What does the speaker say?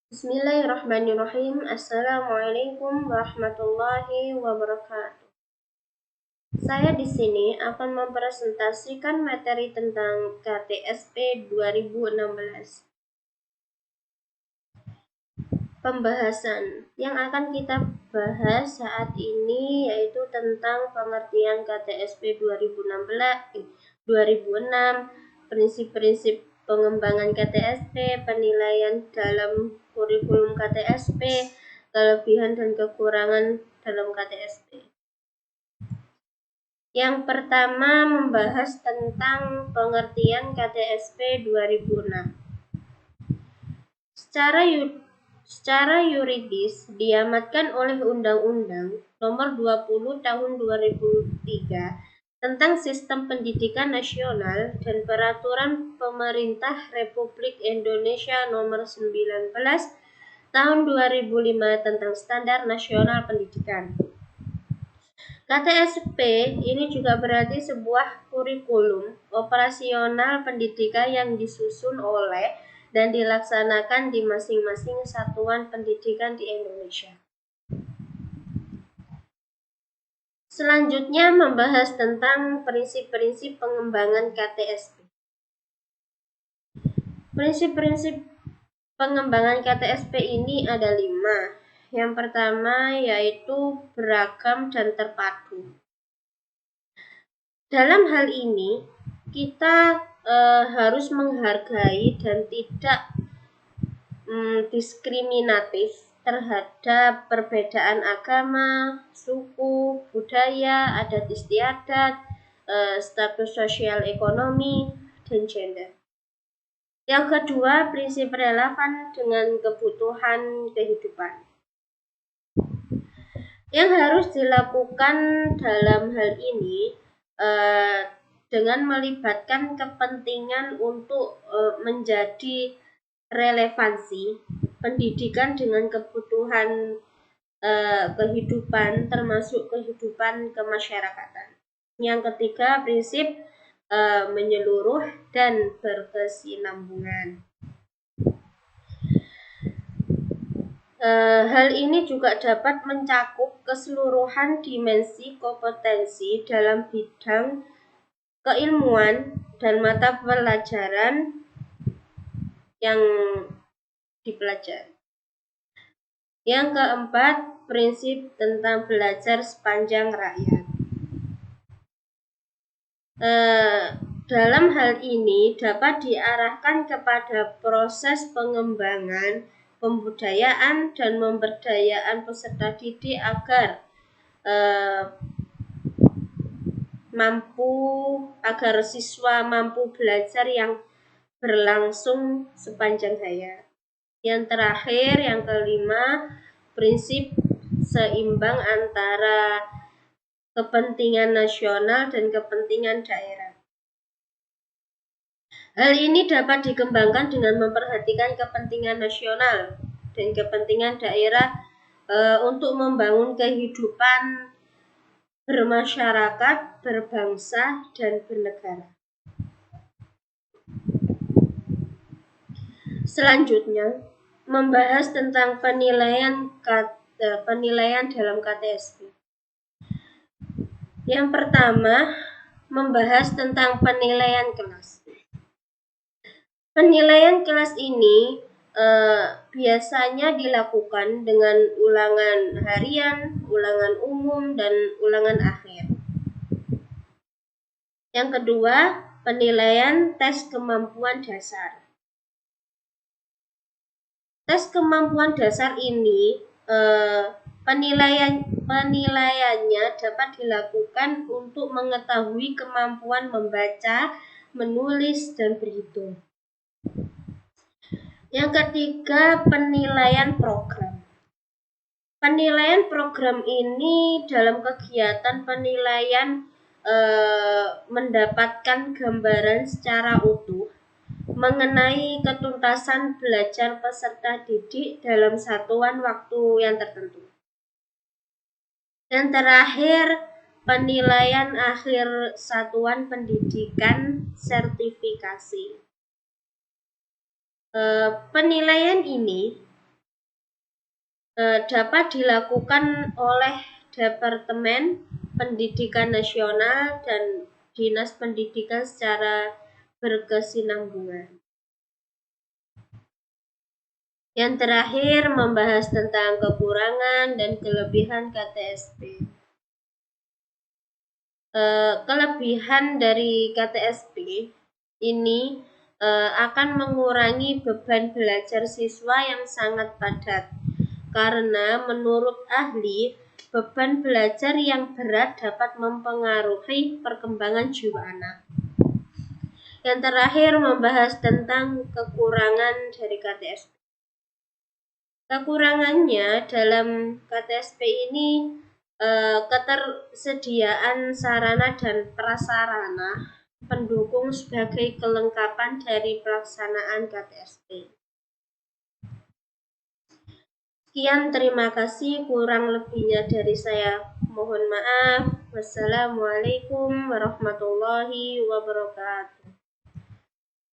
Bismillahirrahmanirrahim. Assalamualaikum warahmatullahi wabarakatuh. Saya di sini akan mempresentasikan materi tentang KTSP 2016. Pembahasan yang akan kita bahas saat ini yaitu tentang pengertian KTSP 2006, prinsip-prinsip pengembangan KTSP, penilaian dalam kurikulum KTSP, kelebihan dan kekurangan dalam KTSP. Yang pertama membahas tentang pengertian KTSP 2006. Secara yuridis diamatkan oleh Undang-Undang Nomor 20 Tahun 2003 tentang Sistem Pendidikan Nasional dan Peraturan Pemerintah Republik Indonesia Nomor 19 Tahun 2005 tentang Standar Nasional Pendidikan. KTSP ini juga berarti sebuah kurikulum operasional pendidikan yang disusun oleh dan dilaksanakan di masing-masing satuan pendidikan di Indonesia. Selanjutnya membahas tentang prinsip-prinsip pengembangan KTSP. Prinsip-prinsip pengembangan KTSP ini ada 5. Yang pertama yaitu beragam dan terpadu. Dalam hal ini kita harus menghargai dan tidak diskriminatif terhadap perbedaan agama, suku, budaya, adat istiadat, status sosial ekonomi, dan gender. Yang kedua, prinsip relevan dengan kebutuhan kehidupan. Yang harus dilakukan dalam hal ini dengan melibatkan kepentingan untuk menjadi relevansi pendidikan dengan kebutuhan kehidupan termasuk kehidupan kemasyarakatan. Yang ketiga, prinsip menyeluruh dan berkesinambungan. Hal ini juga dapat mencakup keseluruhan dimensi kompetensi dalam bidang keilmuan dan mata pelajaran yang dipelajari. Yang keempat, prinsip tentang belajar sepanjang rakyat. Dalam hal ini dapat diarahkan kepada proses pengembangan, pembudayaan, dan pemberdayaan peserta didik agar siswa mampu belajar yang berlangsung sepanjang hayat. Yang terakhir, yang kelima, prinsip seimbang antara kepentingan nasional dan kepentingan daerah. Hal ini dapat dikembangkan dengan memperhatikan kepentingan nasional dan kepentingan daerah untuk membangun kehidupan bermasyarakat, berbangsa, dan bernegara. Selanjutnya, membahas tentang penilaian dalam KTSP. Yang pertama, membahas tentang penilaian kelas. Penilaian kelas ini biasanya dilakukan dengan ulangan harian, ulangan umum, dan ulangan akhir. Yang kedua, penilaian tes kemampuan dasar. Tes kemampuan dasar ini penilaiannya dapat dilakukan untuk mengetahui kemampuan membaca, menulis, dan berhitung. Yang ketiga, penilaian program. Penilaian program ini dalam kegiatan penilaian mendapatkan gambaran secara utuh mengenai ketuntasan belajar peserta didik dalam satuan waktu yang tertentu. Dan terakhir, penilaian akhir satuan pendidikan sertifikasi. Penilaian ini dapat dilakukan oleh Departemen Pendidikan Nasional dan Dinas Pendidikan secara berkesinambungan. Yang terakhir membahas tentang kekurangan dan kelebihan KTSP. Kelebihan dari KTSP ini akan mengurangi beban belajar siswa yang sangat padat. Karena menurut ahli, beban belajar yang berat dapat mempengaruhi perkembangan jiwa anak. Yang terakhir membahas tentang kekurangan dari KTSP. Kekurangannya dalam KTSP ini ketersediaan sarana dan prasarana pendukung sebagai kelengkapan dari pelaksanaan KTSP. Sekian, terima kasih. Kurang lebihnya dari saya mohon maaf. Wassalamualaikum warahmatullahi wabarakatuh.